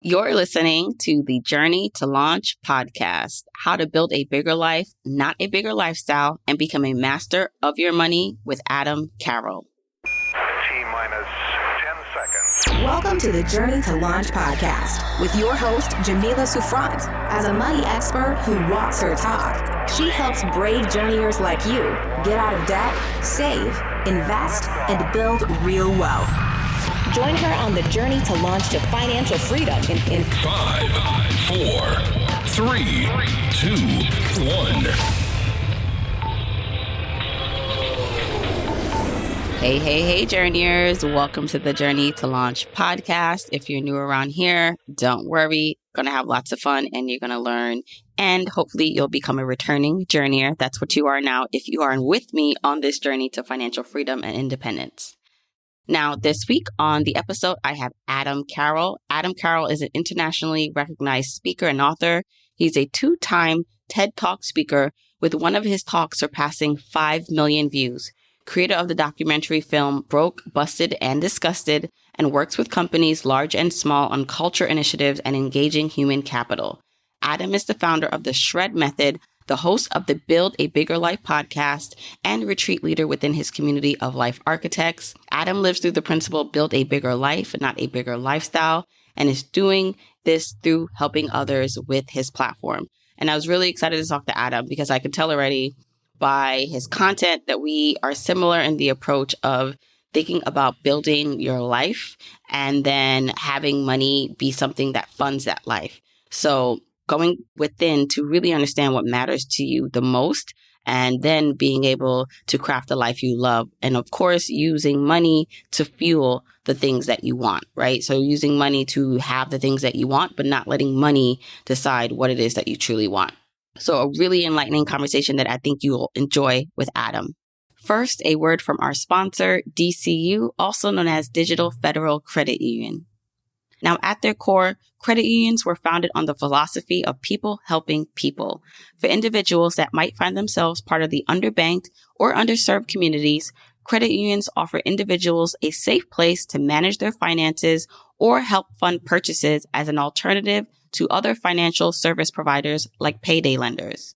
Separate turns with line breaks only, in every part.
You're listening to the Journey to Launch podcast, how to build a bigger life, not a bigger lifestyle, and become a master of your money with Adam Carroll.
T-minus 10 seconds.
Welcome to the Journey to Launch podcast with your host, Jamila Souffrant. As a money expert who walks her talk, she helps brave journeyers like you get out of debt, save, invest, and build real wealth. Join her on the journey to launch to financial freedom in
5, 4, 3, 2, 1.
Hey, journeyers. Welcome to the Journey to Launch podcast. If you're new around here, don't worry. Going to have lots of fun and you're going to learn. And hopefully you'll become a returning journeyer. That's what you are now if you are with me on this journey to financial freedom and independence. Now, this week on the episode, I have Adam Carroll. Adam Carroll is an internationally recognized speaker and author. He's a 2-time TED Talk speaker with one of his talks surpassing 5 million views. Creator of the documentary film Broke, Busted, and Disgusted, and works with companies large and small on culture initiatives and engaging human capital. Adam is the founder of the Shred Method, the host of the Build a Bigger Life podcast, and retreat leader within his community of life architects. Adam lives through the principle build a bigger life, not a bigger lifestyle, and is doing this through helping others with his platform. And I was really excited to talk to Adam because I could tell already by his content that we are similar in the approach of thinking about building your life and then having money be something that funds that life. So going within to really understand what matters to you the most, and then being able to craft the life you love. And of course, using money to fuel the things that you want, right? So using money to have the things that you want, but not letting money decide what it is that you truly want. So a really enlightening conversation that I think you'll enjoy with Adam. First, a word from our sponsor, DCU, also known as Digital Federal Credit Union. Now, at their core, credit unions were founded on the philosophy of people helping people. For individuals that might find themselves part of the underbanked or underserved communities, credit unions offer individuals a safe place to manage their finances or help fund purchases as an alternative to other financial service providers like payday lenders.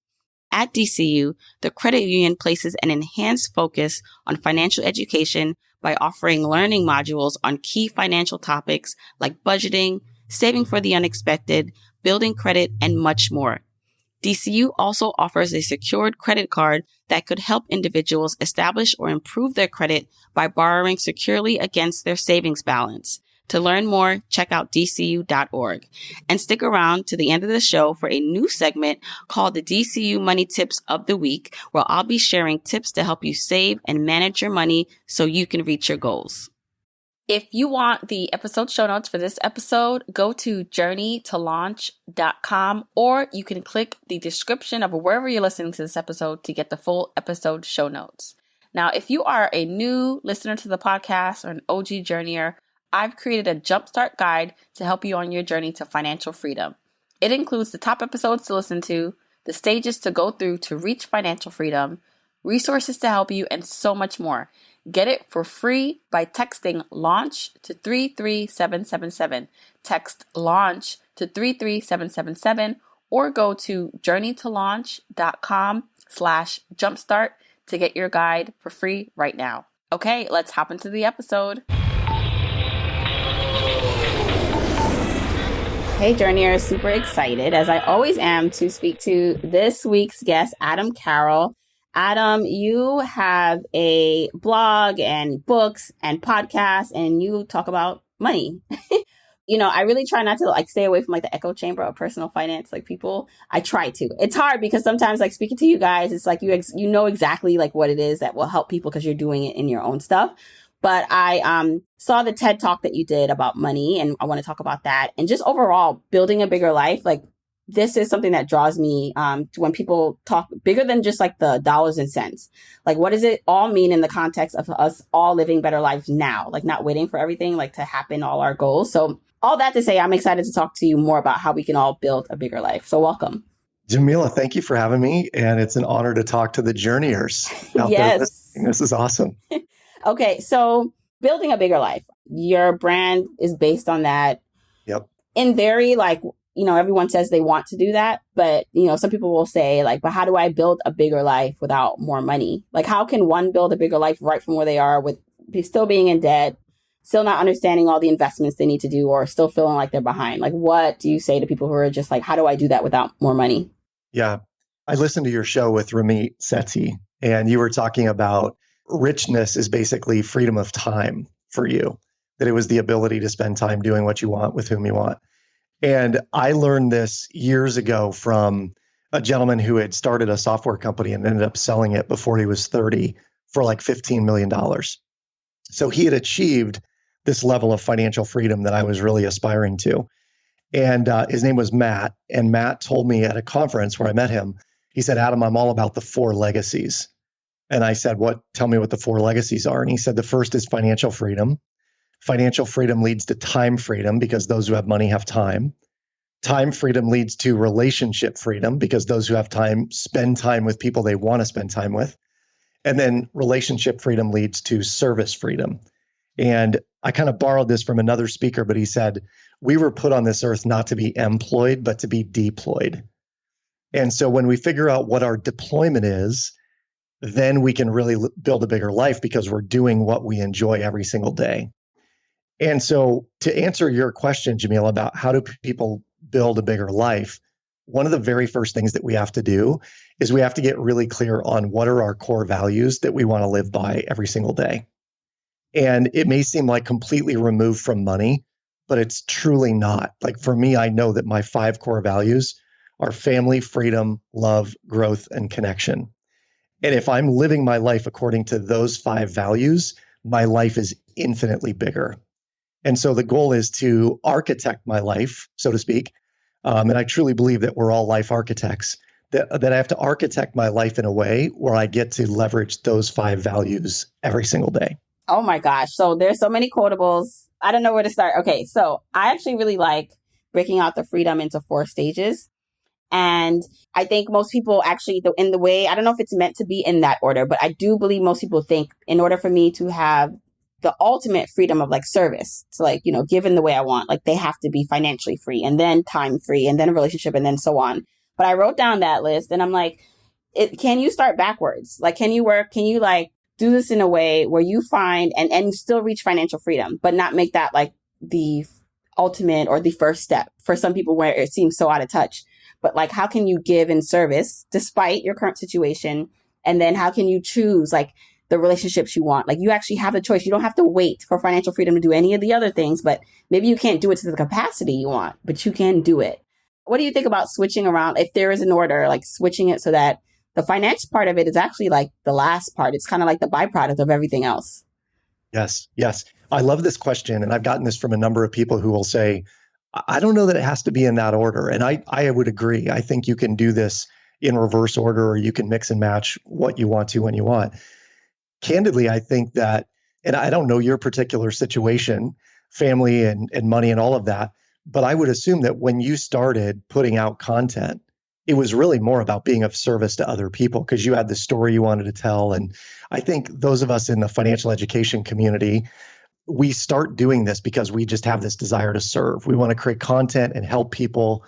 At DCU, the credit union places an enhanced focus on financial education by offering learning modules on key financial topics like budgeting, saving for the unexpected, building credit, and much more. DCU also offers a secured credit card that could help individuals establish or improve their credit by borrowing securely against their savings balance. To learn more, check out dcu.org. And stick around to the end of the show for a new segment called the DCU Money Tips of the Week, where I'll be sharing tips to help you save and manage your money so you can reach your goals. If you want the episode show notes for this episode, go to journeytolaunch.com, or you can click the description of wherever you're listening to this episode to get the full episode show notes. Now, if you are a new listener to the podcast or an OG journeyer, I've created a jumpstart guide to help you on your journey to financial freedom. It includes the top episodes to listen to, the stages to go through to reach financial freedom, resources to help you, and so much more. Get it for free by texting LAUNCH to 33777. Text LAUNCH to 33777 or go to journeytolaunch.com/jumpstart to get your guide for free right now. Okay, let's hop into the episode. Hey, journeyers, super excited, as I always am, to speak to this week's guest, Adam Carroll. Adam, you have a blog and books and podcasts, and you talk about money. I really try not to stay away from the echo chamber of personal finance. I try to. It's hard because sometimes speaking to you guys, it's you know exactly what it is that will help people because you're doing it in your own stuff. But I saw the TED Talk that you did about money, and I want to talk about that. And just overall, building a bigger life, this is something that draws me when people talk bigger than just the dollars and cents. What does it all mean in the context of us all living better lives now? Not waiting for everything to happen, all our goals. So all that to say, I'm excited to talk to you more about how we can all build a bigger life. So welcome.
Jamila, thank you for having me. And it's an honor to talk to the journeyers out there. This is awesome.
Okay, so building a bigger life, your brand is based on that.
Yep.
in very like, everyone says they want to do that, but some people will say like, but how do I build a bigger life without more money? Like, how can one build a bigger life right from where they are with still being in debt, still not understanding all the investments they need to do, or still feeling like they're behind? Like, what do you say to people who are just like, how do I do that without more money?
Yeah. I listened to your show with Ramit Sethi, and you were talking about richness is basically freedom of time for you, that it was the ability to spend time doing what you want with whom you want. And I learned this years ago from a gentleman who had started a software company and ended up selling it before he was 30 for like $15 million. So he had achieved this level of financial freedom that I was really aspiring to. And his name was Matt. And Matt told me at a conference where I met him, he said, Adam, I'm all about the 4 legacies. And I said, tell me what the 4 legacies are. And he said, the first is financial freedom. Financial freedom leads to time freedom because those who have money have time. Time freedom leads to relationship freedom because those who have time spend time with people they want to spend time with. And then relationship freedom leads to service freedom. And I kind of borrowed this from another speaker, but he said, we were put on this earth not to be employed, but to be deployed. And so when we figure out what our deployment is, then we can really build a bigger life because we're doing what we enjoy every single day. And so to answer your question, Jamila, about how do people build a bigger life, one of the very first things that we have to do is we have to get really clear on what are our core values that we want to live by every single day. And it may seem like completely removed from money, but it's truly not. Like for me, I know that my 5 core values are family, freedom, love, growth, and connection. And if I'm living my life according to those 5 values, my life is infinitely bigger. And so the goal is to architect my life, so to speak. And I truly believe that we're all life architects, that I have to architect my life in a way where I get to leverage those 5 values every single day.
Oh my gosh. So there's so many quotables. I don't know where to start. Okay. So I actually really like breaking out the freedom into 4 stages. And I think most people actually, in the way, I don't know if it's meant to be in that order, but I do believe most people think in order for me to have the ultimate freedom of like service to like, give in the way I want, like they have to be financially free and then time free and then a relationship and then so on. But I wrote down that list and I'm like, can you start backwards? Like, can you like do this in a way where you find and you still reach financial freedom, but not make that like the ultimate or the first step for some people where it seems so out of touch. But like, how can you give in service despite your current situation? And then how can you choose like the relationships you want? Like you actually have a choice. You don't have to wait for financial freedom to do any of the other things, but maybe you can't do it to the capacity you want, but you can do it. What do you think about switching around? If there is an order, like switching it so that the finance part of it is actually like the last part. It's kind of like the byproduct of everything else.
Yes. I love this question. And I've gotten this from a number of people who will say, I don't know that it has to be in that order. And I would agree. I think you can do this in reverse order, or you can mix and match what you want to when you want. Candidly, I think that, and I don't know your particular situation, family and money and all of that, but I would assume that when you started putting out content, it was really more about being of service to other people because you had the story you wanted to tell. And I think those of us in the financial education community, we start doing this because we just have this desire to serve. We want to create content and help people.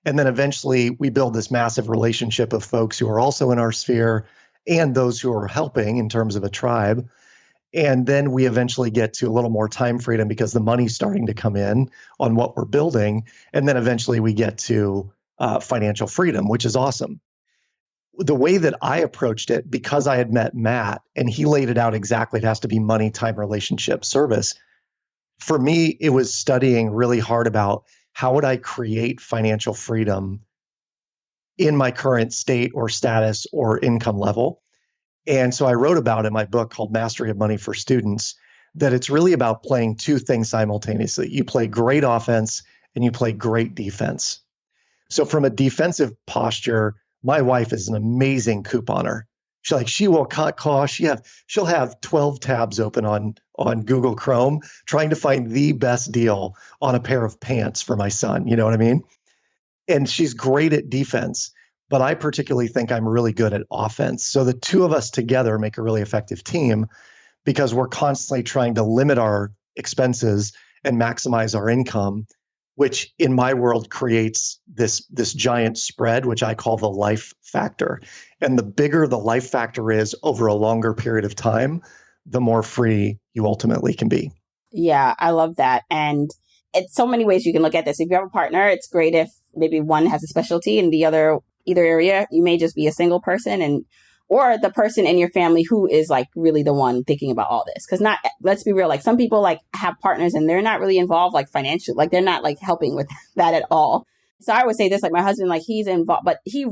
And then eventually we build this massive relationship of folks who are also in our sphere and those who are helping in terms of a tribe. And then we eventually get to a little more time freedom because the money's starting to come in on what we're building. And then eventually we get to financial freedom, which is awesome. The way that I approached it, because I had met Matt and he laid it out exactly, it has to be money, time, relationship, service. For me, it was studying really hard about how would I create financial freedom in my current state or status or income level. And so I wrote about in my book called Mastery of Money for Students that it's really about playing 2 things simultaneously. You play great offense and you play great defense. So from a defensive posture, my wife is an amazing couponer. She will cut costs. She'll have 12 tabs open on Google Chrome trying to find the best deal on a pair of pants for my son. You know what I mean? And she's great at defense, but I particularly think I'm really good at offense. So the 2 of us together make a really effective team because we're constantly trying to limit our expenses and maximize our income which in my world creates this giant spread, which I call the life factor. And the bigger the life factor is over a longer period of time, the more free you ultimately can be.
Yeah, I love that. And it's so many ways you can look at this. If you have a partner, it's great if maybe one has a specialty in the other, either area. You may just be a single person or the person in your family who is like really the one thinking about all this. Cause let's be real, like some people like have partners and they're not really involved like financially, like they're not like helping with that at all. So I would say this, like my husband, like he's involved, but he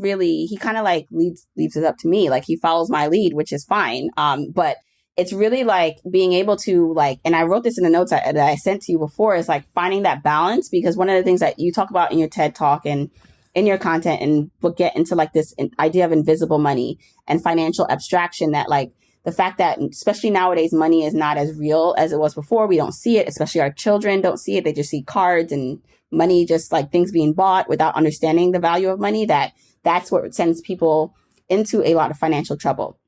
kind of like leaves it up to me. Like he follows my lead, which is fine. But it's really like being able to like, and I wrote this in the notes that I sent to you before, is like finding that balance, because one of the things that you talk about in your TED talk and in your content, and we'll get into like this idea of invisible money and financial abstraction, that like the fact that especially nowadays, money is not as real as it was before. We don't see it, especially our children don't see it. They just see cards and money, just like things being bought without understanding the value of money. That's what sends people into a lot of financial trouble.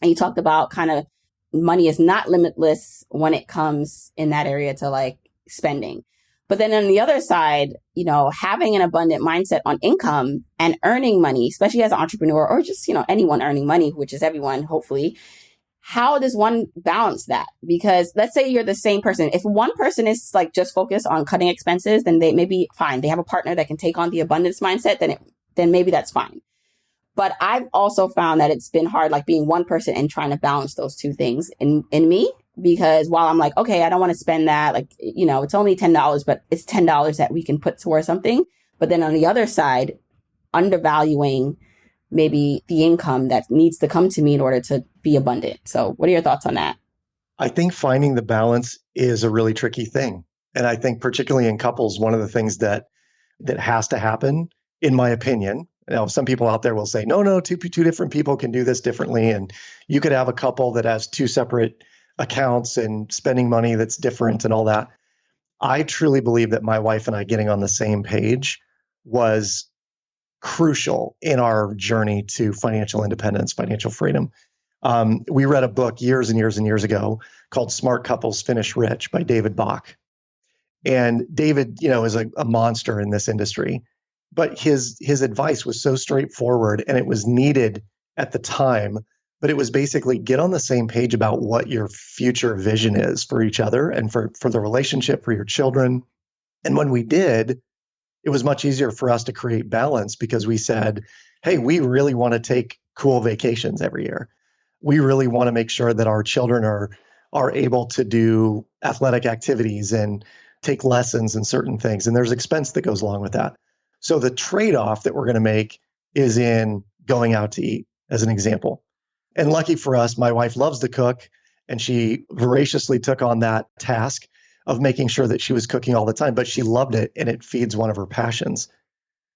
And you talked about kind of money is not limitless when it comes in that area to like spending. But then on the other side, having an abundant mindset on income and earning money, especially as an entrepreneur or just, anyone earning money, which is everyone, hopefully. How does one balance that? Because let's say you're the same person. If one person is like just focused on cutting expenses, then they may be fine. They have a partner that can take on the abundance mindset, then maybe that's fine. But I've also found that it's been hard, like being one person and trying to balance those two things in me. Because while I'm like, okay, I don't want to spend that, like, it's only $10, but it's $10 that we can put towards something. But then on the other side, undervaluing maybe the income that needs to come to me in order to be abundant. So what are your thoughts on that?
I think finding the balance is a really tricky thing. And I think particularly in couples, one of the things that has to happen, in my opinion, some people out there will say, no, two different people can do this differently. And you could have a couple that has two separate accounts and spending money that's different and all that. I truly believe that my wife and I getting on the same page was crucial in our journey to financial independence, financial freedom. We read a book years and years and years ago called Smart Couples Finish Rich by David Bach. And David, is a monster in this industry. But his advice was so straightforward and it was needed at the time. But it was basically get on the same page about what your future vision is for each other and for the relationship, for your children. And when we did, it was much easier for us to create balance because we said, hey, we really want to take cool vacations every year. We really want to make sure that our children are able to do athletic activities and take lessons in certain things. And there's expense that goes along with that. So the trade-off that we're going to make is in going out to eat, as an example. And lucky for us, my wife loves to cook, and she voraciously took on that task of making sure that she was cooking all the time, but she loved it, and it feeds one of her passions.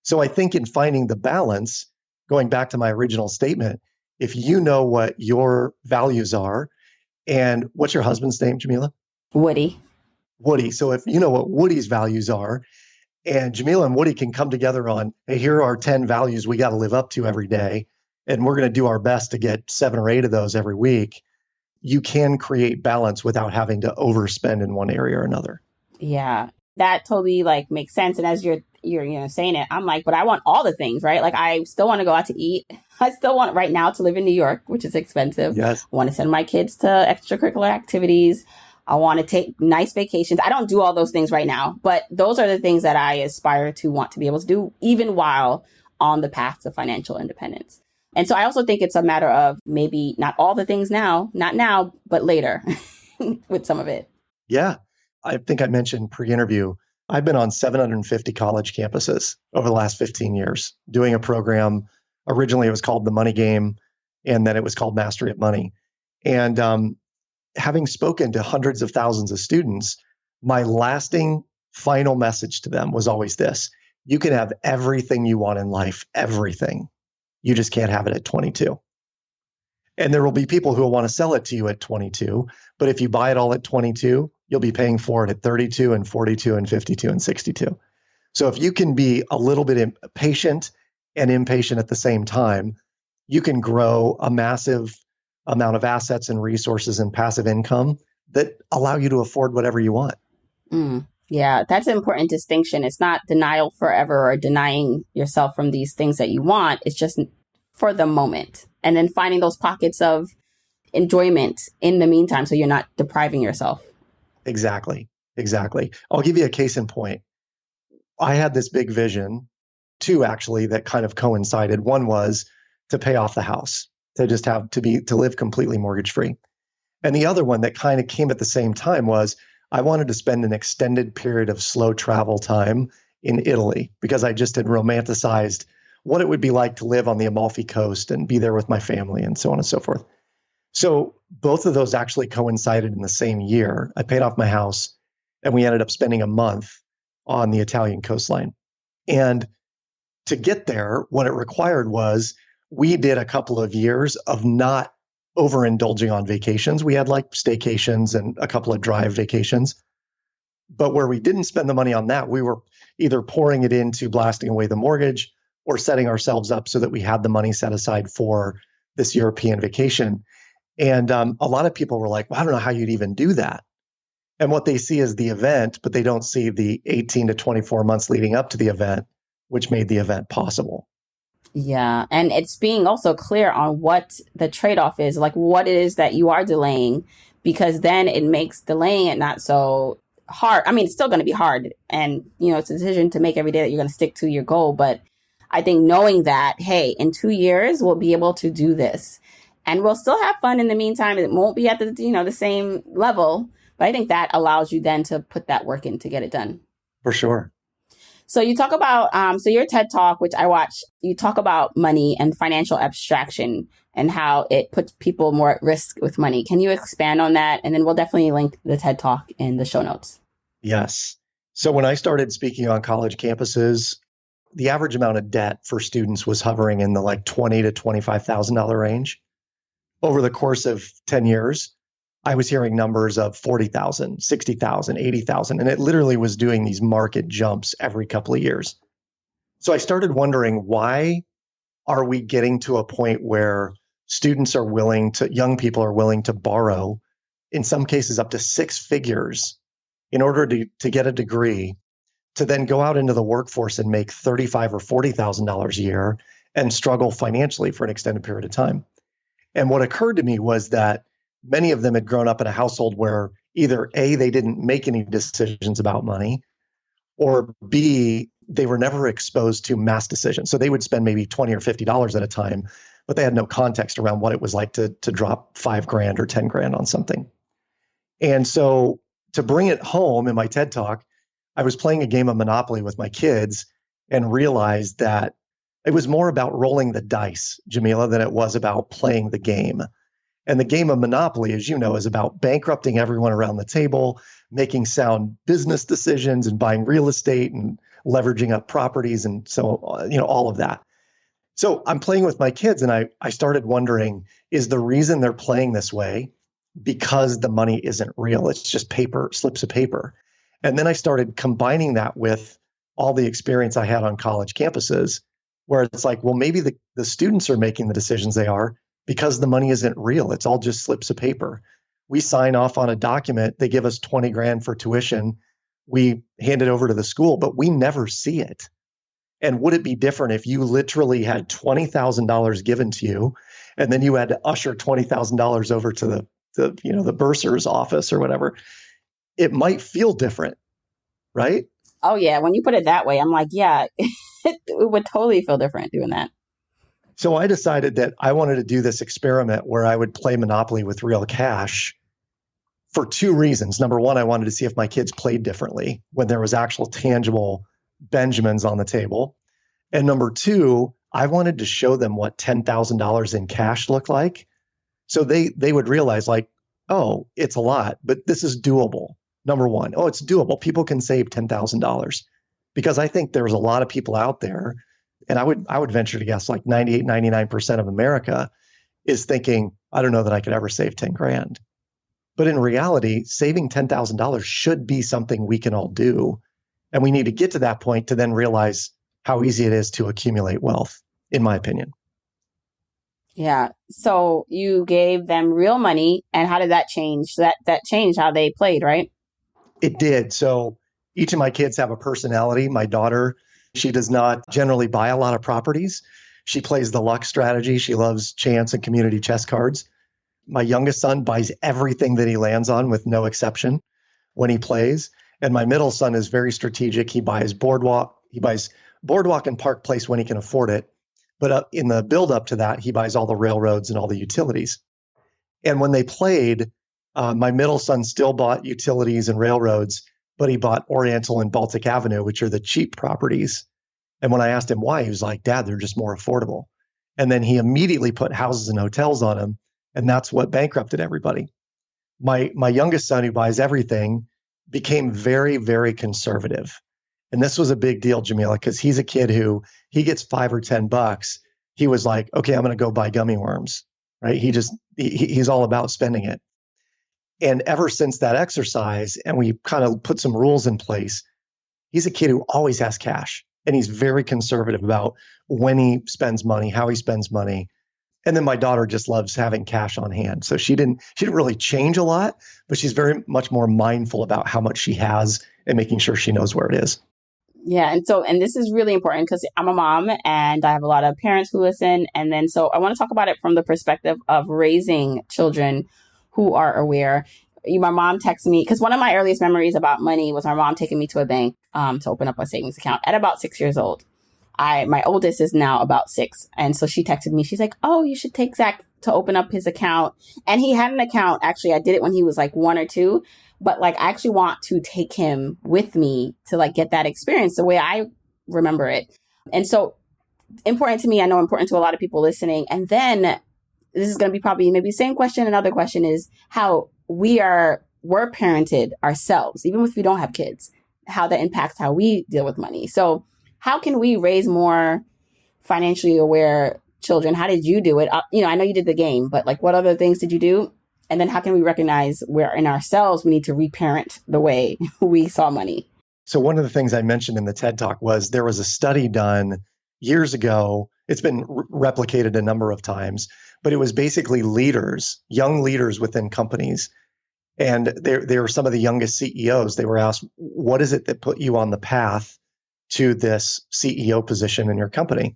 So I think in finding the balance, going back to my original statement, if you know what your values are, and what's your husband's name, Jamila?
Woody.
So if you know what Woody's values are, and Jamila and Woody can come together on, hey, here are 10 values we got to live up to every day, and we're going to do our best to get 7 or 8 of those every week, you can create balance without having to overspend in one area or another.
Yeah, that totally like makes sense. And as you're saying it, I'm like, but I want all the things, right? Like I still want to go out to eat. I still want right now to live in New York, which is expensive.
Yes.
I want to send my kids to extracurricular activities. I want to take nice vacations. I don't do all those things right now, but those are the things that I aspire to want to be able to do, even while on the path to financial independence. And so I also think it's a matter of maybe not all the things now, not now, but later with some of it.
Yeah. I think I mentioned pre-interview, I've been on 750 college campuses over the last 15 years doing a program. Originally, it was called The Money Game, and then it was called Mastery of Money. And having spoken to hundreds of thousands of students, my lasting final message to them was always this: you can have everything you want in life, everything. You just can't have it at 22. And there will be people who will want to sell it to you at 22. But if you buy it all at 22, you'll be paying for it at 32 and 42 and 52 and 62. So if you can be a little bit patient and impatient at the same time, you can grow a massive amount of assets and resources and passive income that allow you to afford whatever you want.
Yeah, that's an important distinction. It's not denial forever or denying yourself from these things that you want. It's just for the moment. And then finding those pockets of enjoyment in the meantime so you're not depriving yourself.
Exactly. Exactly. I'll give you a case in point. I had this big vision, two actually, that kind of coincided. One was to pay off the house, to just have to live completely mortgage free. And the other one that kind of came at the same time was I wanted to spend an extended period of slow travel time in Italy because I just had romanticized what it would be like to live on the Amalfi Coast and be there with my family and so on and so forth. So both of those actually coincided in the same year. I paid off my house and we ended up spending a month on the Italian coastline. And to get there, what it required was we did a couple of years of not overindulging on vacations. We had like staycations and a couple of drive vacations. But where we didn't spend the money on that, we were either pouring it into blasting away the mortgage or setting ourselves up so that we had the money set aside for this European vacation. And a lot of people were like, well, I don't know how you'd even do that. And what they see is the event, but they don't see the 18 to 24 months leading up to the event, which made the event possible.
Yeah. And it's being also clear on what the trade-off is, like what it is that you are delaying, because then it makes delaying it not so hard. I mean, it's still going to be hard. And, it's a decision to make every day that you're going to stick to your goal. But I think knowing that, hey, in 2 years, we'll be able to do this and we'll still have fun in the meantime. It won't be at the same level. But I think that allows you then to put that work in to get it done.
For sure.
So you talk about, your TED Talk, which I watch, you talk about money and financial abstraction and how it puts people more at risk with money. Can you expand on that? And then we'll definitely link the TED Talk in the show notes.
Yes. So when I started speaking on college campuses, the average amount of debt for students was hovering in the like $20,000 to $25,000 range. Over the course of 10 years, I was hearing numbers of 40,000, 60,000, 80,000, and it literally was doing these market jumps every couple of years. So I started wondering, why are we getting to a point where young people are willing to borrow, in some cases up to 6 figures, in order to get a degree, to then go out into the workforce and make $35,000 or $40,000 a year and struggle financially for an extended period of time? And what occurred to me was that many of them had grown up in a household where either A, they didn't make any decisions about money, or B, they were never exposed to mass decisions. So they would spend maybe $20 or $50 at a time, but they had no context around what it was like to drop $5,000 or $10,000 on something. And so to bring it home in my TED Talk, I was playing a game of Monopoly with my kids and realized that it was more about rolling the dice, Jamila, than it was about playing the game. And the game of Monopoly, as you know, is about bankrupting everyone around the table, making sound business decisions and buying real estate and leveraging up properties and so, all of that. So I'm playing with my kids and I started wondering, is the reason they're playing this way because the money isn't real? It's just paper, slips of paper. And then I started combining that with all the experience I had on college campuses, where it's like, well, maybe the students are making the decisions they are because the money isn't real. It's all just slips of paper. We sign off on a document. They give us $20,000 for tuition. We hand it over to the school, but we never see it. And would it be different if you literally had $20,000 given to you, and then you had to usher $20,000 over to the bursar's office or whatever? It might feel different, right?
Oh yeah, when you put it that way, I'm like, yeah, it would totally feel different doing that.
So I decided that I wanted to do this experiment where I would play Monopoly with real cash for 2 reasons. Number one, I wanted to see if my kids played differently when there was actual tangible Benjamins on the table. And number 2, I wanted to show them what $10,000 in cash looked like. So they would realize like, oh, it's a lot, but this is doable. Number one, oh, it's doable. People can save $10,000, because I think there's a lot of people out there, and I would venture to guess like 98, 99% of America is thinking, I don't know that I could ever save 10 grand. But in reality, saving $10,000 should be something we can all do. And we need to get to that point to then realize how easy it is to accumulate wealth, in my opinion.
Yeah. So you gave them real money, and how did that change? That changed how they played, right?
It did. So Each of my kids have a personality. My daughter, she does not generally buy a lot of properties. She plays the luck strategy. She loves chance and community chess cards. My youngest son buys everything that he lands on with no exception when he plays. And my middle son is very strategic. He buys boardwalk. He buys boardwalk and Park Place when he can afford it. But in the build up to that, he buys all the railroads and all the utilities. And when they played, my middle son still bought utilities and railroads, but he bought Oriental and Baltic Avenue, which are the cheap properties. And when I asked him why, he was like, Dad, they're just more affordable. And then he immediately put houses and hotels on them. And that's what bankrupted everybody. My youngest son, who buys everything, became very, very conservative. And this was a big deal, Jamila, because he's a kid who he gets $5 or $10. He was like, okay, I'm going to go buy gummy worms, right? He's all about spending it. And ever since that exercise, and we kind of put some rules in place, he's a kid who always has cash. And he's very conservative about when he spends money, how he spends money. And then my daughter just loves having cash on hand. So she didn't really change a lot, but she's very much more mindful about how much she has and making sure she knows where it is.
Yeah. And this is really important because I'm a mom and I have a lot of parents who listen. And then so I want to talk about it from the perspective of raising children who are aware. My mom texted me because one of my earliest memories about money was my mom taking me to a bank to open up a savings account at about 6 years old. My oldest is now about 6. And so she texted me. She's like, oh, you should take Zach to open up his account. And he had an account. Actually, I did it when he was like 1 or 2. But like, I actually want to take him with me to like get that experience the way I remember it. And so important to me, I know important to a lot of people listening. And then this is going to be probably maybe the same question. Another question is how we're parented ourselves, even if we don't have kids, how that impacts how we deal with money. So how can we raise more financially aware children? How did you do it? I know you did the game, but like what other things did you do? And then how can we recognize where in ourselves we need to reparent the way we saw money?
So one of the things I mentioned in the TED Talk was there was a study done years ago. It's been replicated a number of times, but it was basically young leaders within companies. And they were some of the youngest CEOs. They were asked, what is it that put you on the path to this CEO position in your company?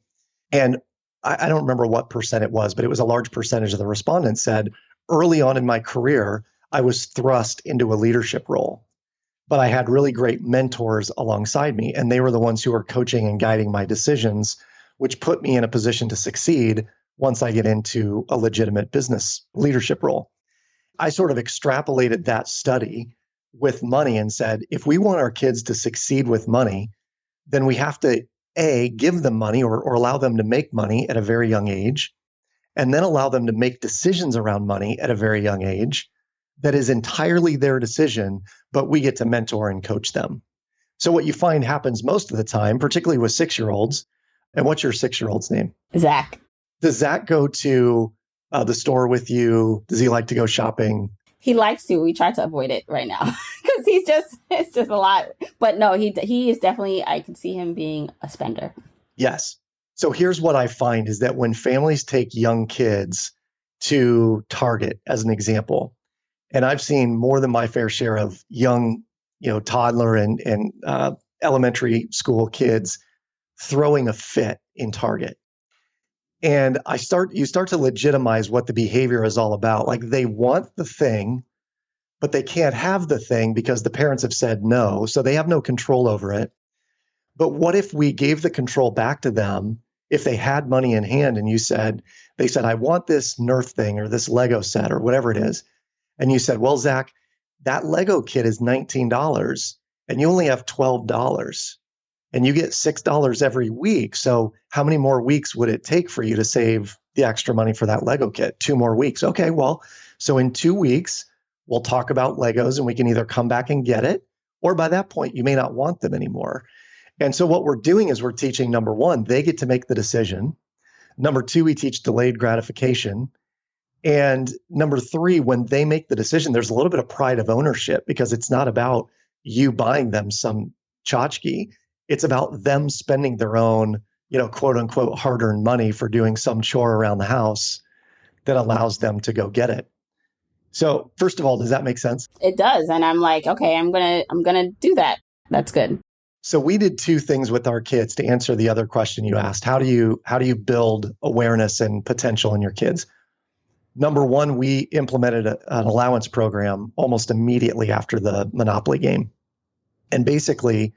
And I don't remember what percent it was, but it was a large percentage of the respondents said, early on in my career, I was thrust into a leadership role, but I had really great mentors alongside me. And they were the ones who were coaching and guiding my decisions, which put me in a position to succeed once I get into a legitimate business leadership role. I sort of extrapolated that study with money and said, if we want our kids to succeed with money, then we have to, A, give them money or allow them to make money at a very young age, and then allow them to make decisions around money at a very young age that is entirely their decision, but we get to mentor and coach them. So what you find happens most of the time, particularly with 6-year-olds, and what's your 6-year-old's name?
Zach.
Does Zach go to the store with you? Does he like to go shopping?
He likes to. We try to avoid it right now because it's just a lot. But no, he is definitely, I can see him being a spender.
Yes. So here's what I find is that when families take young kids to Target as an example, and I've seen more than my fair share of young, toddler and elementary school kids throwing a fit in Target. And you start to legitimize what the behavior is all about. Like they want the thing, but they can't have the thing because the parents have said no. So they have no control over it. But what if we gave the control back to them if they had money in hand and they said, I want this Nerf thing or this Lego set or whatever it is. And you said, well, Zach, that Lego kit is $19 and you only have $12 and you get $6 every week. So how many more weeks would it take for you to save the extra money for that Lego kit? 2 more weeks. Okay, well, so in 2 weeks, we'll talk about Legos and we can either come back and get it, or by that point, you may not want them anymore. And so what we're doing is we're teaching, number 1, they get to make the decision. Number 2, we teach delayed gratification. And number 3, when they make the decision, there's a little bit of pride of ownership because it's not about you buying them some tchotchke. It's about them spending their own, quote unquote, hard-earned money for doing some chore around the house that allows them to go get it. So first of all, does that make sense?
It does. And I'm like, okay, I'm going to do that. That's good.
So we did two things with our kids to answer the other question you asked. How do you build awareness and potential in your kids? Number one, we implemented an allowance program almost immediately after the Monopoly game. And basically,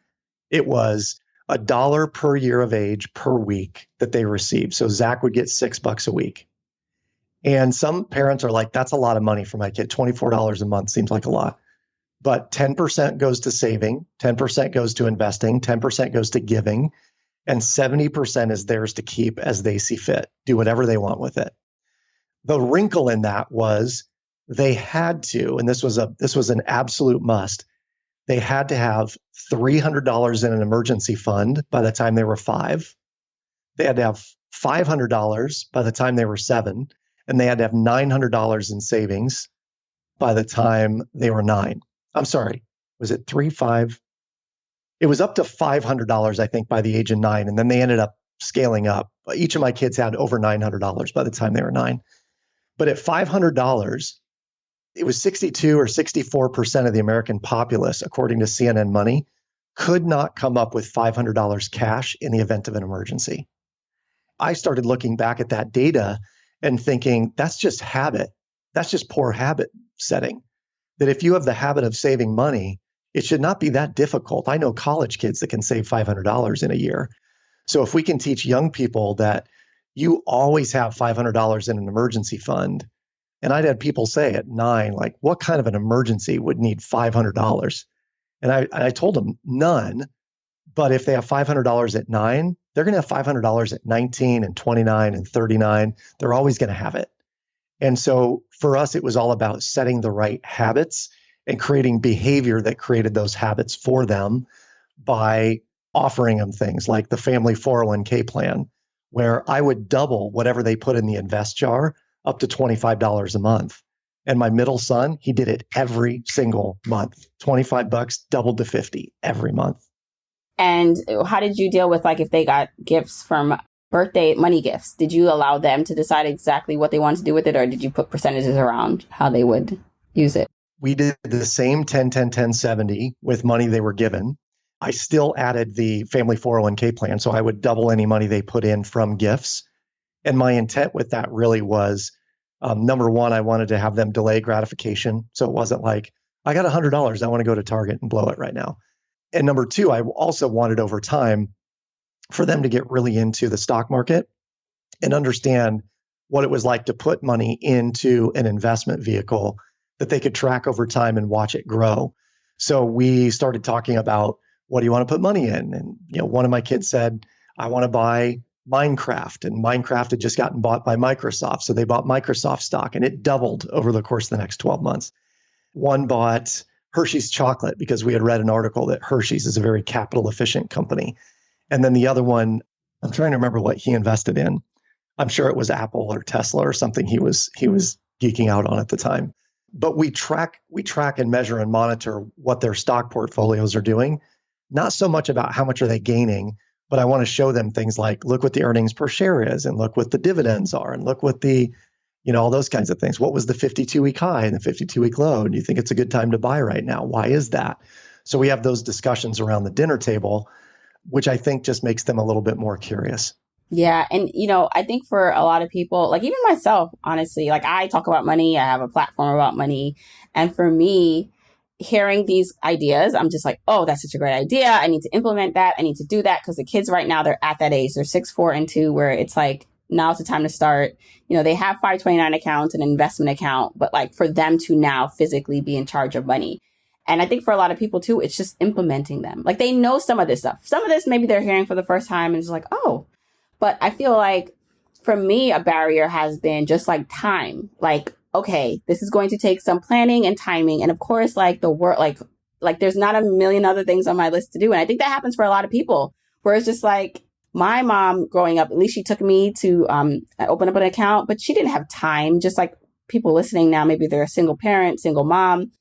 it was $1 per year of age per week that they received. So Zach would get $6 a week. And some parents are like, that's a lot of money for my kid. $24 a month seems like a lot. But 10% goes to saving, 10% goes to investing, 10% goes to giving, and 70% is theirs to keep as they see fit. Do whatever they want with it. The wrinkle in that was they had to, and this was an absolute must, they had to have $300 in an emergency fund by the time they were 5. They had to have $500 by the time they were 7, and they had to have $900 in savings by the time they were 9. I'm sorry, was it 3, 5? It was up to $500, I think, by the age of 9, and then they ended up scaling up. Each of my kids had over $900 by the time they were 9. But at $500, it was 62 or 64% of the American populace, according to CNN Money, could not come up with $500 cash in the event of an emergency. I started looking back at that data and thinking, that's just habit. That's just poor habit setting. That if you have the habit of saving money, it should not be that difficult. I know college kids that can save $500 in a year. So if we can teach young people that you always have $500 in an emergency fund. And I'd had people say at 9, like, what kind of an emergency would need $500? And I told them none. But if they have $500 at 9, they're going to have $500 at 19 and 29 and 39. They're always going to have it. And so for us, it was all about setting the right habits and creating behavior that created those habits for them by offering them things like the family 401k plan, where I would double whatever they put in the invest jar up to $25 a month. And my middle son, he did it every single month. $25 doubled to 50 every month.
And how did you deal with, like, if they got gifts from birthday money gifts? Did you allow them to decide exactly what they wanted to do with it, or did you put percentages around how they would use it?
We did the same 10, 10, 10, 70 with money they were given. I still added the family 401k plan. So I would double any money they put in from gifts. And my intent with that really was, number one, I wanted to have them delay gratification. So it wasn't like, I got $100, I want to go to Target and blow it right now. And number two, I also wanted over time for them to get really into the stock market and understand what it was like to put money into an investment vehicle that they could track over time and watch it grow. So we started talking about, what do you want to put money in? And one of my kids said, I want to buy Minecraft. And Minecraft had just gotten bought by Microsoft. So they bought Microsoft stock and it doubled over the course of the next 12 months. One bought Hershey's chocolate because we had read an article that Hershey's is a very capital efficient company. And then the other one, I'm trying to remember what he invested in. I'm sure it was Apple or Tesla or something he was geeking out on at the time. But we track and measure and monitor what their stock portfolios are doing. Not so much about how much are they gaining, but I want to show them things like, look what the earnings per share is, and look what the dividends are, and look what the, all those kinds of things. What was the 52-week high and the 52-week low? Do you think it's a good time to buy right now? Why is that? So we have those discussions around the dinner table, which I think just makes them a little bit more curious.
Yeah. And, I think for a lot of people, like even myself, honestly, like I talk about money, I have a platform about money. And for me, hearing these ideas, I'm just like, oh, that's such a great idea. I need to implement that. I need to do that because the kids right now, they're at that age. They're 6, 4, and 2, where it's like, now's the time to start. They have 529 accounts, an investment account, but like for them to now physically be in charge of money. And I think for a lot of people too, it's just implementing them. Like they know some of this stuff. Some of this maybe they're hearing for the first time and it's like, oh. But I feel like for me, a barrier has been just like time. Like, okay, this is going to take some planning and timing. And of course, like the work, like there's not a million other things on my list to do. And I think that happens for a lot of people where it's just like my mom growing up, at least she took me to open up an account, but she didn't have time. Just like people listening now, maybe they're a single parent, single mom.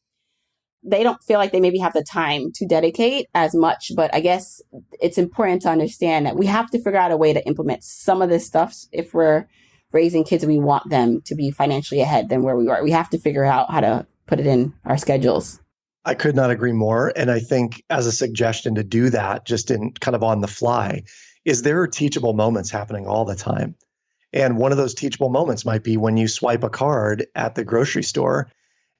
They don't feel like they maybe have the time to dedicate as much. But I guess it's important to understand that we have to figure out a way to implement some of this stuff. If we're raising kids, we want them to be financially ahead than where we are. We have to figure out how to put it in our schedules.
I could not agree more. And I think as a suggestion to do that, just in kind of on the fly, is there are teachable moments happening all the time. And one of those teachable moments might be when you swipe a card at the grocery store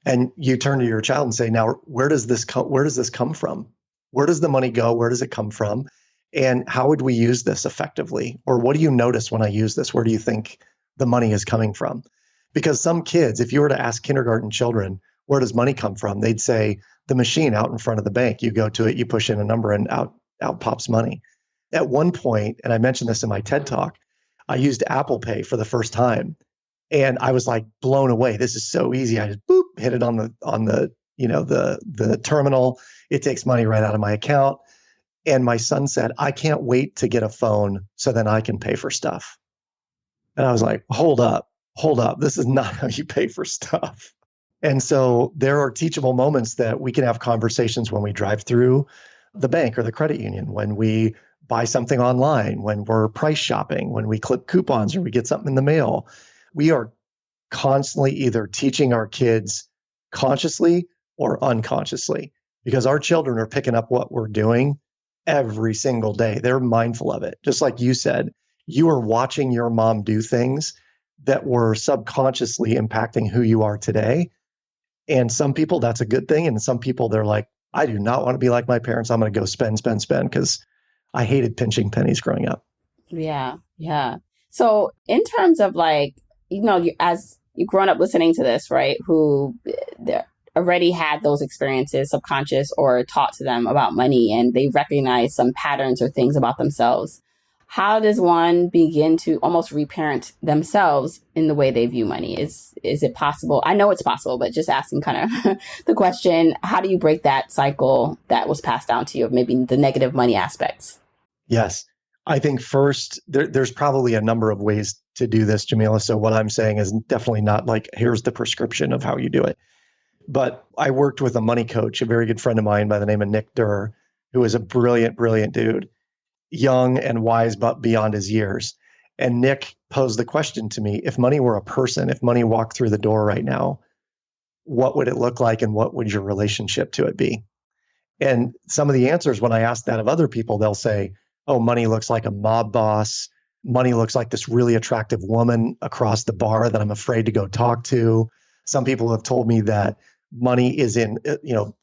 and you turn to your child and say, now, where does this come from? Where does the money go? Where does it come from? And how would we use this effectively? Or what do you notice when I use this? Where do you think the money is coming from? Because some kids, if you were to ask kindergarten children, where does money come from? They'd say the machine out in front of the bank. You go to it, you push in a number, and out pops money. At one point, and I mentioned this in my TED Talk, I used Apple Pay for the first time. And I was like blown away. This is so easy. I just hit it on the terminal. It takes money right out of my account. And my son said, I can't wait to get a phone so then I can pay for stuff. And I was like, hold up. This is not how you pay for stuff. And so there are teachable moments that we can have conversations when we drive through the bank or the credit union, when we buy something online, when we're price shopping, when we clip coupons or we get something in the mail. We are constantly either teaching our kids consciously or unconsciously, because our children are picking up what we're doing every single day. They're mindful of it. Just like you said, you are watching your mom do things that were subconsciously impacting who you are today. And some people, that's a good thing. And some people, they're like, I do not want to be like my parents. I'm going to go spend, because I hated pinching pennies growing up.
Yeah. Yeah. So in terms of like, as you've grown up listening to this, right, who already had those experiences, subconscious or taught to them about money, and they recognize some patterns or things about themselves. How does one begin to almost reparent themselves in the way they view money? Is it possible? I know it's possible, but just asking kind of the question, how do you break that cycle that was passed down to you of maybe the negative money aspects?
Yes. I think first, there's probably a number of ways to do this, Jamila. So what I'm saying is definitely not like, here's the prescription of how you do it. But I worked with a money coach, a very good friend of mine by the name of Nick Durr, who is a brilliant, brilliant dude. Young and wise, but beyond his years. And Nick posed the question to me, if money were a person, if money walked through the door right now, what would it look like and what would your relationship to it be? And some of the answers, when I ask that of other people, they'll say, oh, money looks like a mob boss. Money looks like this really attractive woman across the bar that I'm afraid to go talk to. Some people have told me that money is in,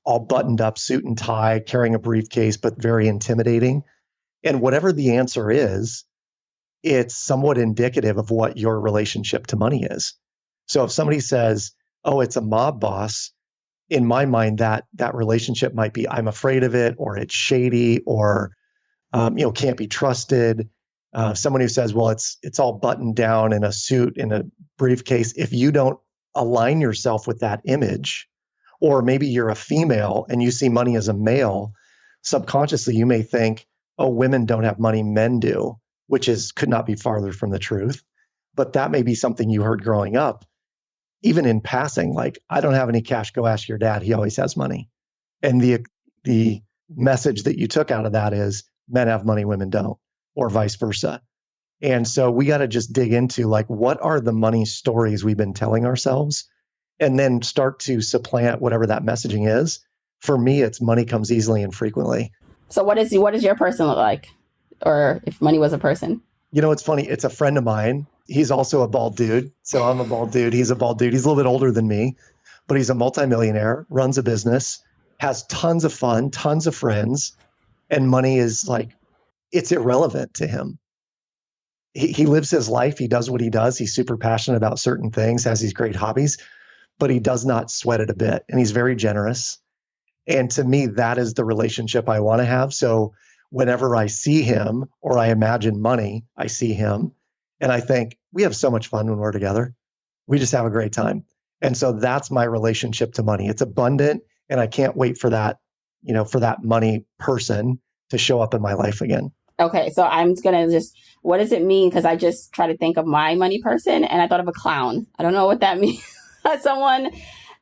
all buttoned up, suit and tie, carrying a briefcase, but very intimidating. And whatever the answer is, it's somewhat indicative of what your relationship to money is. So if somebody says, oh, it's a mob boss, in my mind, that relationship might be, I'm afraid of it, or it's shady, or, can't be trusted. Someone who says, well, it's all buttoned down in a suit, in a briefcase. If you don't align yourself with that image, or maybe you're a female and you see money as a male, subconsciously you may think, oh, women don't have money, men do, which could not be farther from the truth. But that may be something you heard growing up, even in passing, like, I don't have any cash, go ask your dad, he always has money. And the message that you took out of that is men have money, women don't, or vice versa. And so we got to just dig into, like, what are the money stories we've been telling ourselves, and then start to supplant whatever that messaging is. For me, it's money comes easily and frequently.
So what does your person look like? Or if money was a person?
It's funny. It's a friend of mine. He's also a bald dude. So I'm a bald dude. He's a bald dude. He's a little bit older than me, but he's a multimillionaire, runs a business, has tons of fun, tons of friends, and money is like, it's irrelevant to him. He lives his life. He does what he does. He's super passionate about certain things, has these great hobbies, but he does not sweat it a bit. And he's very generous. And to me, that is the relationship I want to have. So whenever I see him or I imagine money, I see him and I think, we have so much fun when we're together. We just have a great time. And so that's my relationship to money. It's abundant, and I can't wait for that, for that money person to show up in my life again.
Okay, so I'm going to what does it mean? Because I just try to think of my money person and I thought of a clown. I don't know what that means. Someone,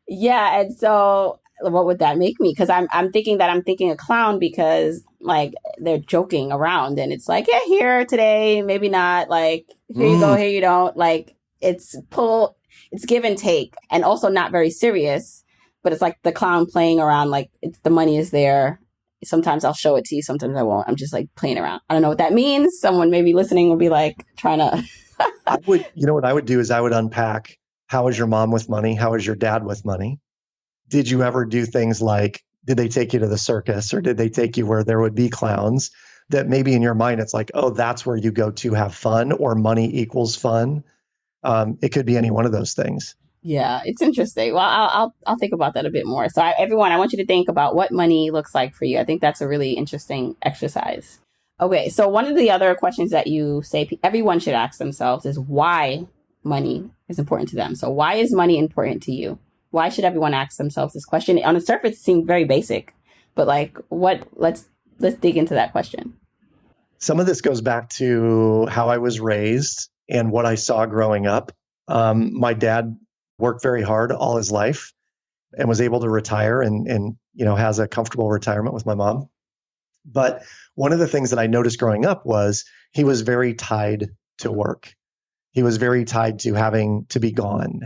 yeah. And so what would that make me? Because I'm thinking a clown because, like, they're joking around and it's like, yeah, here today, maybe not, like, here you go, here you don't. Like, it's give and take, and also not very serious. but it's like the clown playing around, like the money is there. Sometimes I'll show it to you, sometimes I won't. I'm just like playing around. I don't know what that means. Someone maybe listening will be like trying to.
You know what I would do is I would unpack, how is your mom with money? How is your dad with money? Did you ever do things like, did they take you to the circus, or did they take you where there would be clowns that maybe in your mind, it's like, oh, that's where you go to have fun, or money equals fun. It could be any one of those things.
Yeah, it's interesting. Well, I'll think about that a bit more. So everyone, I want you to think about what money looks like for you. I think that's a really interesting exercise. Okay, so one of the other questions that you say everyone should ask themselves is why money is important to them. So why is money important to you? Why should everyone ask themselves this question? On the surface, it seems very basic, but like let's dig into that question.
Some of this goes back to how I was raised and what I saw growing up. My dad worked very hard all his life and was able to retire and has a comfortable retirement with my mom. But one of the things that I noticed growing up was he was very tied to work. He was very tied to having to be gone,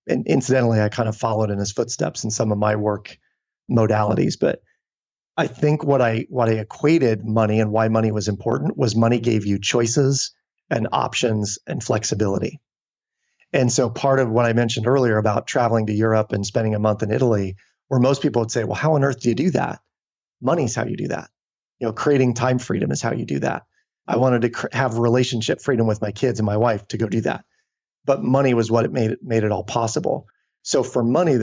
and incidentally, I kind of followed in his footsteps in some of my work modalities. But I think what I equated money and why money was important was money gave you choices and options and flexibility. And so part of what I mentioned earlier about traveling to Europe and spending a month in Italy, where most people would say, well, how on earth do you do that? Money's how you do that. Creating time freedom is how you do that. I wanted to have relationship freedom with my kids and my wife to go do that. But money was what made it all possible. So for me,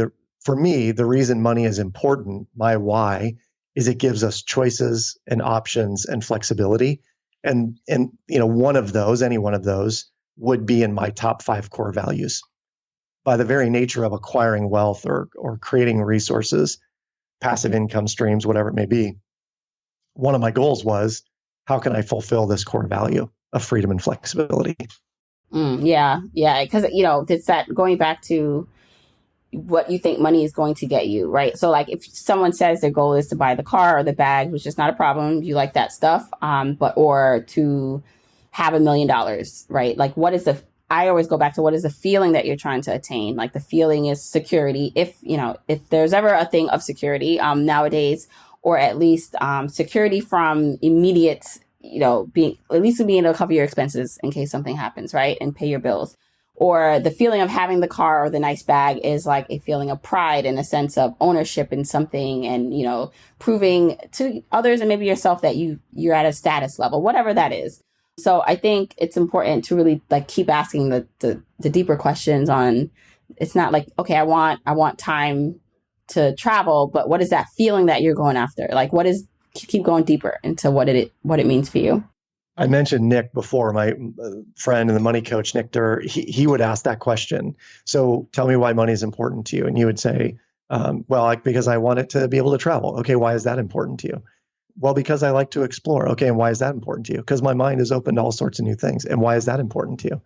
the reason money is important, my why, is it gives us choices and options and flexibility. And one of those, any one of those, would be in my top 5 core values. By the very nature of acquiring wealth or creating resources, passive income streams, whatever it may be, one of my goals was, how can I fulfill this core value of freedom and flexibility?
Yeah. Because, it's that going back to what you think money is going to get you, right? So like if someone says their goal is to buy the car or the bag, which is not a problem, you like that stuff, or to have $1 million, right? Like I always go back to what is the feeling that you're trying to attain? Like the feeling is security. If there's ever a thing of security nowadays, or at least security from immediate, being able to cover your expenses in case something happens, right? And pay your bills. Or the feeling of having the car or the nice bag is like a feeling of pride and a sense of ownership in something, and, proving to others and maybe yourself that you're at a status level, whatever that is. So I think it's important to really like keep asking the deeper questions on, it's not like, okay, I want time to travel, but what is that feeling that you're going after? Like keep going deeper into what it means for you.
I mentioned Nick before, my friend and the money coach, Nick Durr. He would ask that question. So tell me why money is important to you. And you would say, because I want it to be able to travel. Okay, why is that important to you? Well, because I like to explore. Okay, and why is that important to you? Because my mind is open to all sorts of new things. And why is that important to you?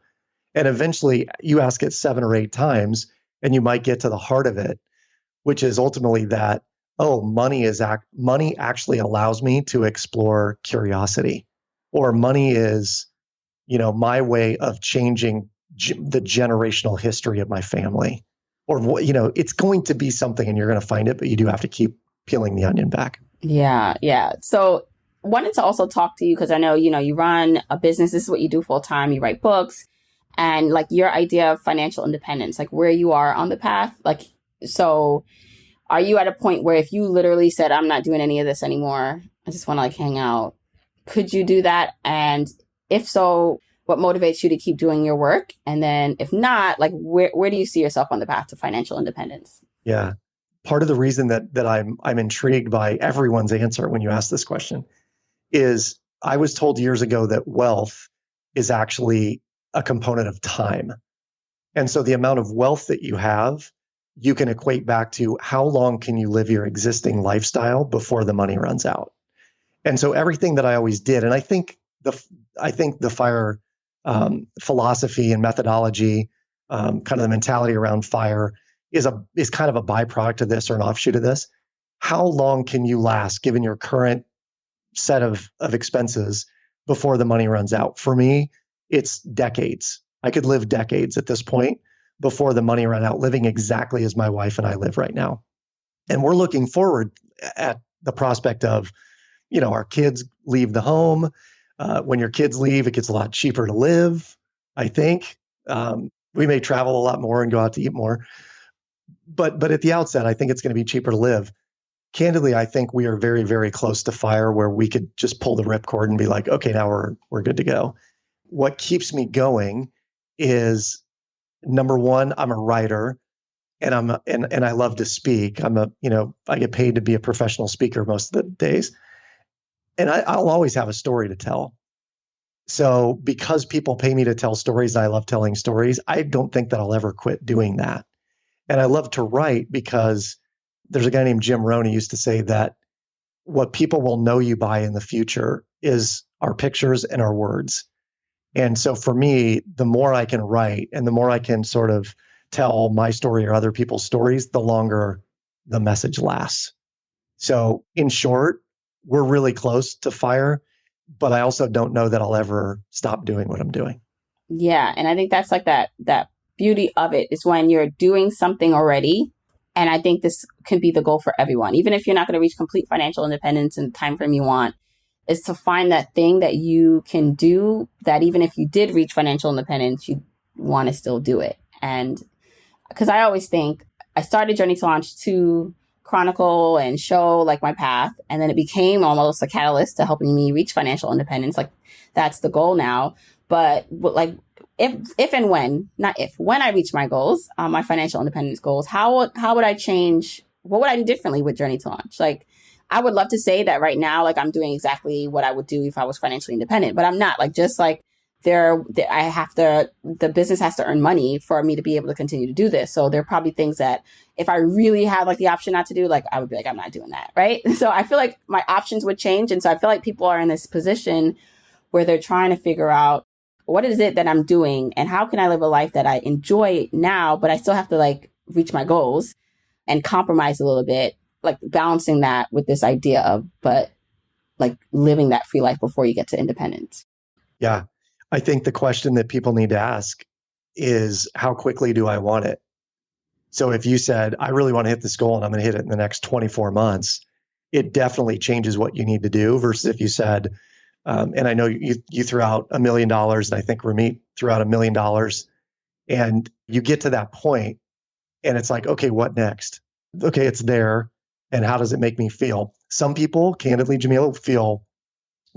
And eventually you ask it 7 or 8 times, and you might get to the heart of it, which is ultimately that, money actually allows me to explore curiosity. Or money is, my way of changing the generational history of my family. Or, it's going to be something and you're going to find it, but you do have to keep peeling the onion back.
Yeah. So wanted to also talk to you because I know, you run a business. This is what you do full time. You write books, and like your idea of financial independence, like where you are on the path. Like, so are you at a point where if you literally said, I'm not doing any of this anymore, I just want to like hang out, could you do that? And if so, what motivates you to keep doing your work? And then if not, like where do you see yourself on the path to financial independence?
Yeah. Part of the reason that I'm intrigued by everyone's answer when you ask this question is I was told years ago that wealth is actually a component of time. And so the amount of wealth that you have, you can equate back to how long can you live your existing lifestyle before the money runs out. And so everything that I always did, and I think the FIRE philosophy and methodology, kind of the mentality around FIRE is kind of a byproduct of this or an offshoot of this. How long can you last given your current set of expenses before the money runs out? For me, it's decades. I could live decades at this point, before the money ran out, living exactly as my wife and I live right now. And we're looking forward at the prospect of, our kids leave the home. When your kids leave, it gets a lot cheaper to live, I think. We may travel a lot more and go out to eat more. But at the outset, I think it's going to be cheaper to live. Candidly, I think we are very, very close to fire where we could just pull the ripcord and be like, okay, now we're good to go. What keeps me going is, number one, I'm a writer and and I love to speak. I get paid to be a professional speaker most of the days. And I'll always have a story to tell. So because people pay me to tell stories, I love telling stories. I don't think that I'll ever quit doing that. And I love to write because there's a guy named Jim Rohn who used to say that what people will know you by in the future is our pictures and our words. And so for me, the more I can write and the more I can sort of tell my story or other people's stories, the longer the message lasts. So in short, we're really close to fire, but I also don't know that I'll ever stop doing what I'm doing.
Yeah. And I think that's like that beauty of it is when you're doing something already. And I think this can be the goal for everyone, even if you're not going to reach complete financial independence in the time frame you want, is to find that thing that you can do that even if you did reach financial independence, you want to still do it. And because I always think I started Journey to Launch to chronicle and show like my path. And then it became almost a catalyst to helping me reach financial independence. Like that's the goal now. But like if and when, not if, when I reach my goals, my financial independence goals, how would I change? What would I do differently with Journey to Launch? Like, I would love to say that right now, like I'm doing exactly what I would do if I was financially independent, but I'm not. Like, just like the business has to earn money for me to be able to continue to do this. So there are probably things that if I really had like the option not to do, like I would be like, I'm not doing that. Right. So I feel like my options would change. And so I feel like people are in this position where they're trying to figure out what is it that I'm doing and how can I live a life that I enjoy now, but I still have to like reach my goals and compromise a little bit, like balancing that with this idea of, but like living that free life before you get to independence.
Yeah. I think the question that people need to ask is, how quickly do I want it? So if you said, I really want to hit this goal and I'm going to hit it in the next 24 months, it definitely changes what you need to do versus if you said, and I know you threw out $1 million, and I think Ramit threw out $1 million, and you get to that point and it's like, okay, what next? Okay, it's there. And how does it make me feel? Some people, candidly, Jamila, feel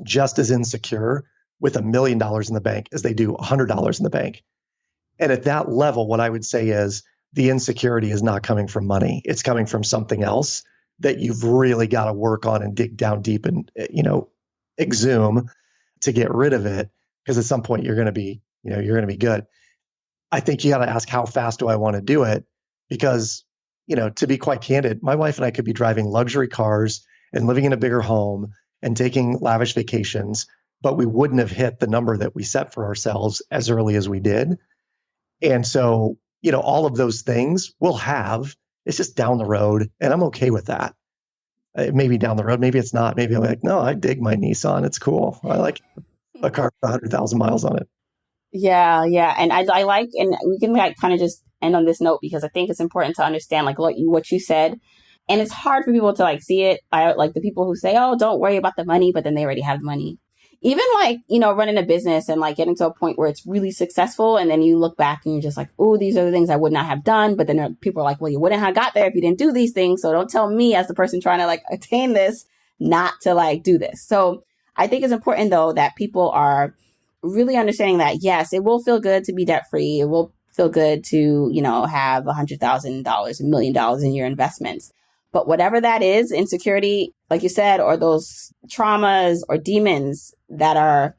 just as insecure with $1 million in the bank as they do $100 in the bank. And at that level, what I would say is the insecurity is not coming from money. It's coming from something else that you've really got to work on and dig down deep and, exhume to get rid of it. Because at some point you're going to be good. I think you got to ask, how fast do I want to do it? Because, to be quite candid, my wife and I could be driving luxury cars and living in a bigger home and taking lavish vacations, but we wouldn't have hit the number that we set for ourselves as early as we did. And so, all of those things we'll have, it's just down the road. And I'm okay with that. Maybe down the road, maybe it's not. Maybe I'm like, no, I dig my Nissan. It's cool. I like a car with 100,000 miles on it.
Yeah. Yeah. And I like, and we can like kind of just end on this note because I think it's important to understand like what you said. And it's hard for people to like see it. I like the people who say, oh, don't worry about the money, but then they already have the money. Even like, running a business and like getting to a point where it's really successful. And then you look back and you're just like, oh, these are the things I would not have done. But then people are like, well, you wouldn't have got there if you didn't do these things. So don't tell me as the person trying to like attain this, not to like do this. So I think it's important though, that people are really understanding that, yes, it will feel good to be debt free. It will feel good to, have $100,000, $1 million in your investments. But whatever that is, insecurity, like you said, or those traumas or demons that are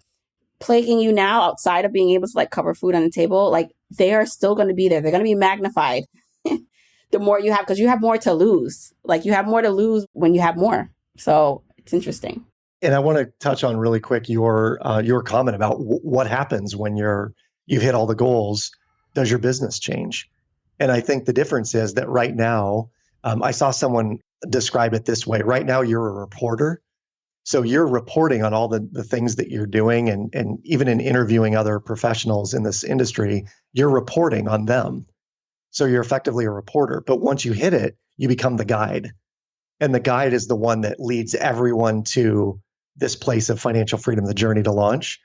plaguing you now outside of being able to like cover food on the table, like they are still going to be there. They're going to be magnified the more you have, because you have more to lose. Like you have more to lose when you have more. So it's interesting.
And I want to touch on really quick your comment about what happens when you've hit all the goals. Does your business change? And I think the difference is that right now, I saw someone describe it this way. Right now, you're a reporter. So you're reporting on all the things that you're doing. And even in interviewing other professionals in this industry, you're reporting on them. So you're effectively a reporter. But once you hit it, you become the guide. And the guide is the one that leads everyone to this place of financial freedom, the journey to launch.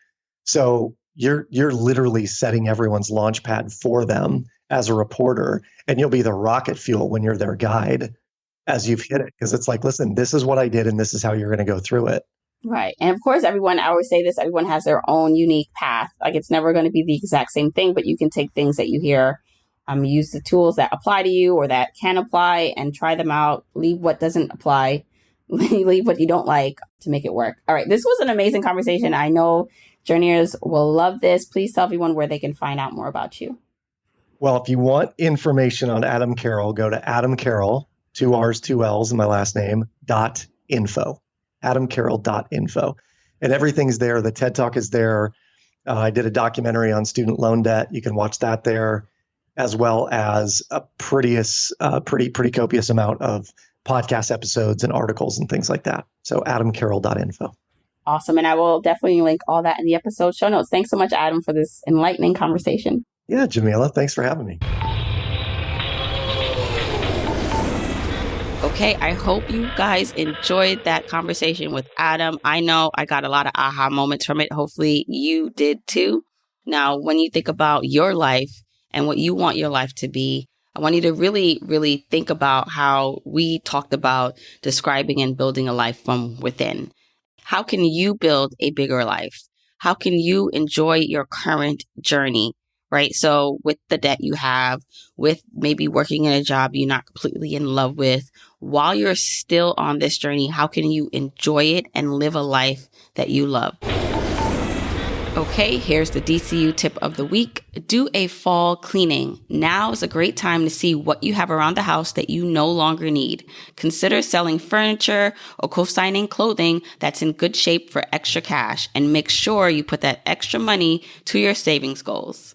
So you're literally setting everyone's launch pad for them as a reporter, and you'll be the rocket fuel when you're their guide as you've hit it. Because it's like, listen, this is what I did, and this is how you're going to go through it.
Right. And of course, I always say this, everyone has their own unique path. Like it's never going to be the exact same thing, but you can take things that you hear, use the tools that apply to you or that can apply and try them out, leave what doesn't apply, leave what you don't like to make it work. All right. This was an amazing conversation. I know journeyers will love this. Please tell everyone where they can find out more about you.
Well, if you want information on Adam Carroll, go to Adam Carroll, 2 R's, 2 L's in my last name, .info, adamcarroll.info. And everything's there. The TED Talk is there. I did a documentary on student loan debt. You can watch that there, as well as a pretty copious amount of podcast episodes and articles and things like that. So adamcarroll.info.
Awesome. And I will definitely link all that in the episode show notes. Thanks so much, Adam, for this enlightening conversation.
Yeah, Jamila, thanks for having me.
Okay, I hope you guys enjoyed that conversation with Adam. I know I got a lot of aha moments from it. Hopefully you did too. Now, when you think about your life and what you want your life to be, I want you to really, really think about how we talked about describing and building a life from within. How can you build a bigger life? How can you enjoy your current journey? Right? So with the debt you have, with maybe working in a job you're not completely in love with, while you're still on this journey, how can you enjoy it and live a life that you love? Okay, here's the DCU tip of the week. Do a fall cleaning. Now is a great time to see what you have around the house that you no longer need. Consider selling furniture or co-signing clothing that's in good shape for extra cash, and make sure you put that extra money to your savings goals.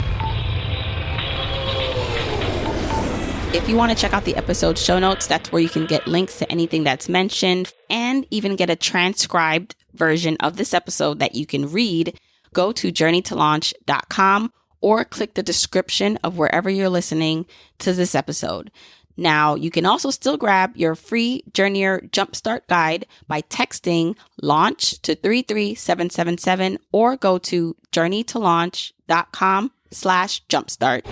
If you want to check out the episode show notes, that's where you can get links to anything that's mentioned and even get a transcribed version of this episode that you can read. Go to journeytolaunch.com or click the description of wherever you're listening to this episode. Now, you can also still grab your free Journeyer Jumpstart Guide by texting launch to 33777 or go to journeytolaunch.com/jumpstart.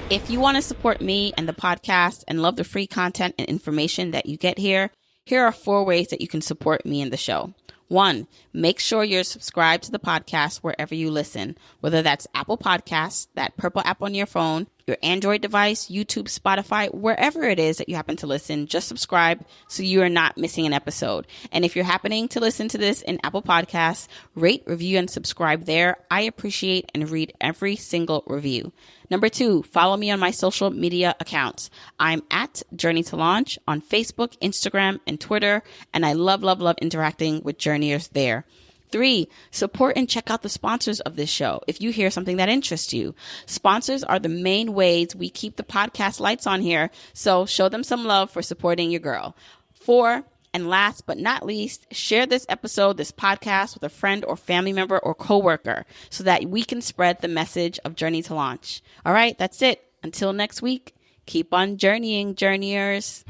If you want to support me and the podcast and love the free content and information that you get here are 4 ways that you can support me and the show. 1, make sure you're subscribed to the podcast wherever you listen, whether that's Apple Podcasts, that purple app on your phone, your Android device, YouTube, Spotify, wherever it is that you happen to listen, just subscribe so you are not missing an episode. And if you're happening to listen to this in Apple Podcasts, rate, review, and subscribe there. I appreciate and read every single review. Number 2, follow me on my social media accounts. I'm at Journey to Launch on Facebook, Instagram, and Twitter, and I love, love, love interacting with journeyers there. 3, support and check out the sponsors of this show if you hear something that interests you. Sponsors are the main ways we keep the podcast lights on here, so show them some love for supporting your girl. 4, and last but not least, share this episode, this podcast with a friend or family member or coworker so that we can spread the message of Journey to Launch. All right, that's it. Until next week, keep on journeying, journeyers.